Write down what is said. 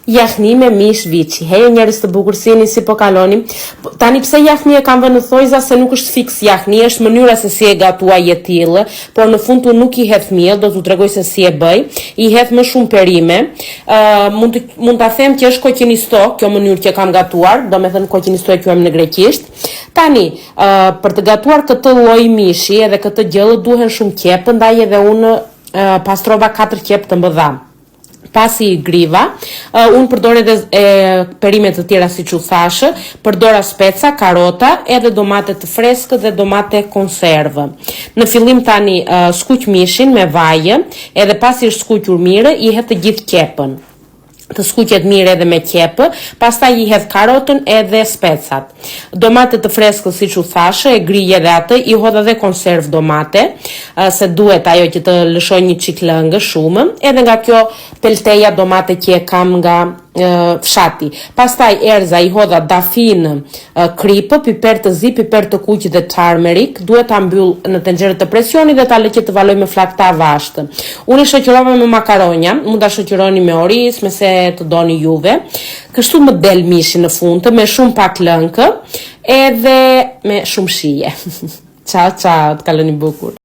Jahni me mish viçi. Hejo njerëz të bukur, si po kaloni. Tani pse jahni e kam vënë në thojza se nuk është fiks jahni, është mënyra se si e gatuaj e tillë, por në fund unë nuk i hedh miell, do t'u tregoj se si e bëj. I hedh më shumë perime. Mund ta them që është koqenisto, kjo mënyrë që kam gatuar, domethënë koqenisto e quajmë në greqisht. Tani, për të gatuar këtë lloj mishi edhe këtë gjellë duhen shumë qepë, ndaj edhe unë pastrova 4 qepë të mëdha. Pasi i griva, unë përdor edhe perime të tjera siç u thashë, përdora speca, karota, edhe domate të freskët dhe domate konservë. Në fillim tani skuq mishin me vaj, edhe pasi është skuqur mirë, i hedh të gjithë qepën. Të skuqet mirë edhe me qepë, pastaj i hedh karotën edhe specat. Domate të freskët siç u thashë, e grij edhe atë, i hodh edhe konserv domate, se duhet ajo që të lëshoj një çik lëngë shumë, edhe nga kjo pelteja domate që e kam nga fshati. Pastaj erza i hodha dafin, kripë, piper të zi, piper të kuq dhe turmeric. Duhet ta mbyll në tenxhere të presionit dhe ta lë që të valoj me flak të avashtë. Unë e shoqërova me makaronja, mund ta shoqëroni me oriz, me se të doni juve. Kështu më del mishi në fund, me shumë pak lëngë edhe me shumë shije. Ciao, ciao, të kaloni bukur.